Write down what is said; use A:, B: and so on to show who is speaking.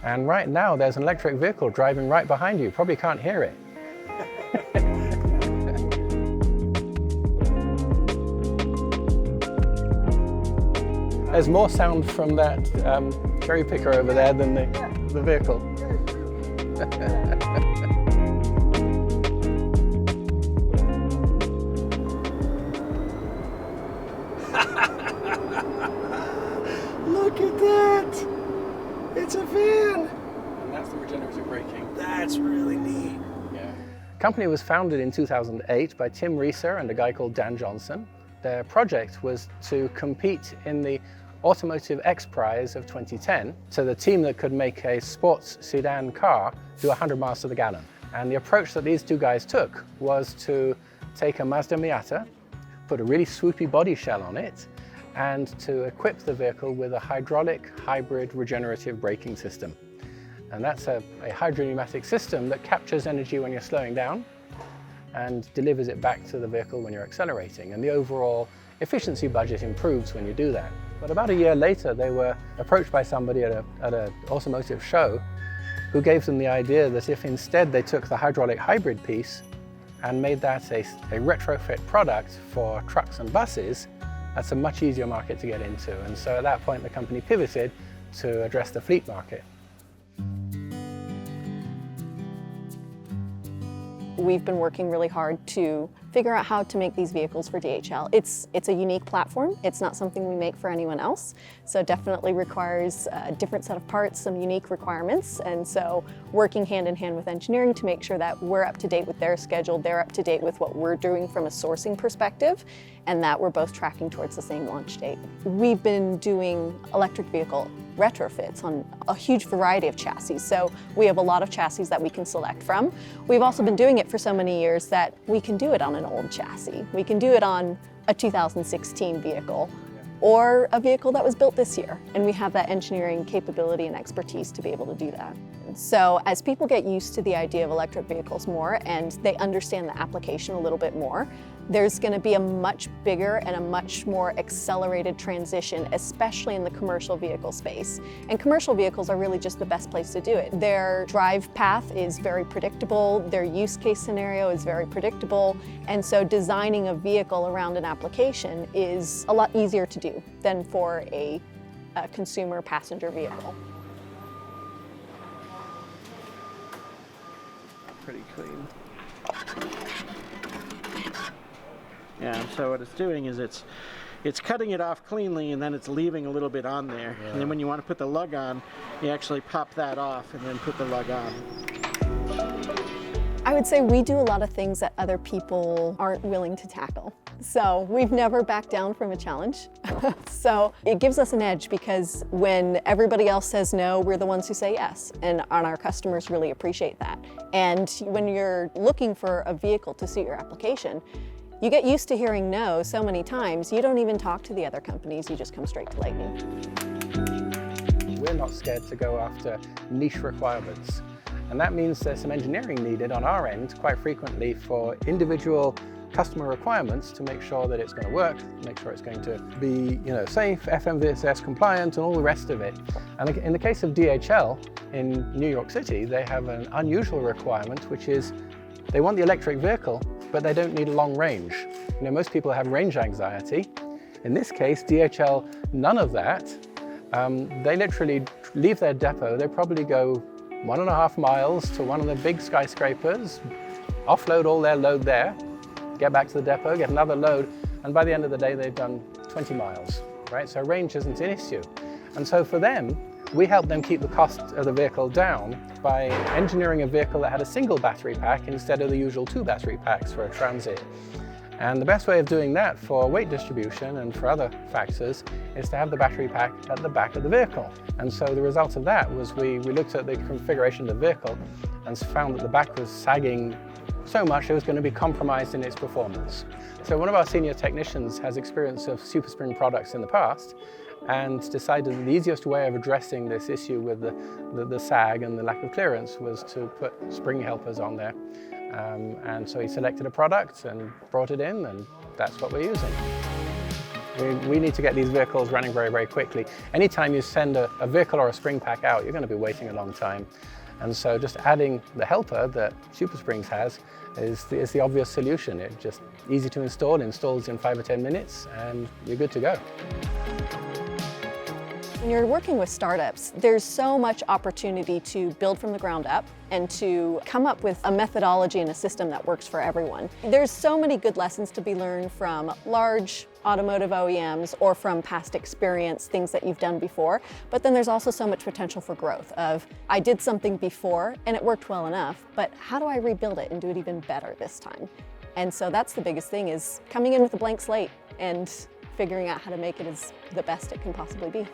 A: And right now there's an electric vehicle driving right behind you. Probably can't hear it. There's more sound from that cherry picker over there than the vehicle.
B: Look at that! It's a van!
A: And that's the regenerative braking.
B: That's really neat.
A: Yeah. The company was founded in 2008 by Tim Reeser and a guy called Dan Johnson. Their project was to compete in the Automotive X Prize of 2010, so the team that could make a sports sedan car do 100 miles to the gallon. And the approach that these two guys took was to take a Mazda Miata, put a really swoopy body shell on it, and to equip the vehicle with a hydraulic hybrid regenerative braking system. And that's a hydropneumatic system that captures energy when you're slowing down and delivers it back to the vehicle when you're accelerating. And the overall efficiency budget improves when you do that. But about a year later, they were approached by somebody at an automotive show who gave them the idea that if instead they took the hydraulic hybrid piece and made that a retrofit product for trucks and buses, that's a much easier market to get into. And so at that point, the company pivoted to address the fleet market.
C: We've been working really hard to figure out how to make these vehicles for DHL. It's a unique platform. It's not something we make for anyone else. So it definitely requires a different set of parts, some unique requirements. And so working hand in hand with engineering to make sure that we're up to date with their schedule, they're up to date with what we're doing from a sourcing perspective, and that we're both tracking towards the same launch date. We've been doing electric vehicle retrofits on a huge variety of chassis. So we have a lot of chassis that we can select from. We've also been doing it for so many years that we can do it on an old chassis. We can do it on a 2016 vehicle or a vehicle that was built this year. And we have that engineering capability and expertise to be able to do that. So as people get used to the idea of electric vehicles more and they understand the application a little bit more, there's going to be a much bigger and a much more accelerated transition, especially in the commercial vehicle space. And commercial vehicles are really just the best place to do it. Their drive path is very predictable, their use case scenario is very predictable, and so designing a vehicle around an application is a lot easier to do than for a consumer passenger vehicle.
B: Pretty clean. Yeah, so what it's doing is it's cutting it off cleanly and then it's leaving a little bit on there. Yeah. And then when you want to put the lug on, you actually pop that off and then put the lug on.
C: I would say we do a lot of things that other people aren't willing to tackle. So we've never backed down from a challenge. So it gives us an edge because when everybody else says no, we're the ones who say yes. And our customers really appreciate that. And when you're looking for a vehicle to suit your application, you get used to hearing no so many times, you don't even talk to the other companies, you just come straight to Lightning.
A: We're not scared to go after niche requirements. And that means there's some engineering needed on our end quite frequently for individual customer requirements to make sure that it's going to work, make sure it's going to be, safe, FMVSS compliant, and all the rest of it. And in the case of DHL in New York City, they have an unusual requirement, which is they want the electric vehicle, but they don't need a long range. Most people have range anxiety. In this case, DHL, none of that. They literally leave their depot. They probably go 1.5 miles to one of the big skyscrapers, offload all their load there, get back to the depot, get another load, and by the end of the day, they've done 20 miles, right? So range isn't an issue. And so for them, we help them keep the cost of the vehicle down by engineering a vehicle that had a single battery pack instead of the usual 2 battery packs for a transit. And the best way of doing that for weight distribution and for other factors is to have the battery pack at the back of the vehicle. And so the result of that was we looked at the configuration of the vehicle and found that the back was sagging so much it was going to be compromised in its performance. So one of our senior technicians has experience of SuperSpring products in the past and decided that the easiest way of addressing this issue with the sag and the lack of clearance was to put spring helpers on there. And so he selected a product and brought it in, and that's what we're using. We need to get these vehicles running very, very quickly. Anytime you send a vehicle or a spring pack out, you're going to be waiting a long time. And so just adding the helper that SuperSprings has is the obvious solution. It's just easy to install, installs in 5 or 10 minutes, and you're good to go.
C: When you're working with startups, there's so much opportunity to build from the ground up and to come up with a methodology and a system that works for everyone. There's so many good lessons to be learned from large automotive OEMs or from past experience, things that you've done before, but then there's also so much potential for growth of, I did something before and it worked well enough, but how do I rebuild it and do it even better this time? And so that's the biggest thing, is coming in with a blank slate and figuring out how to make it as the best it can possibly be.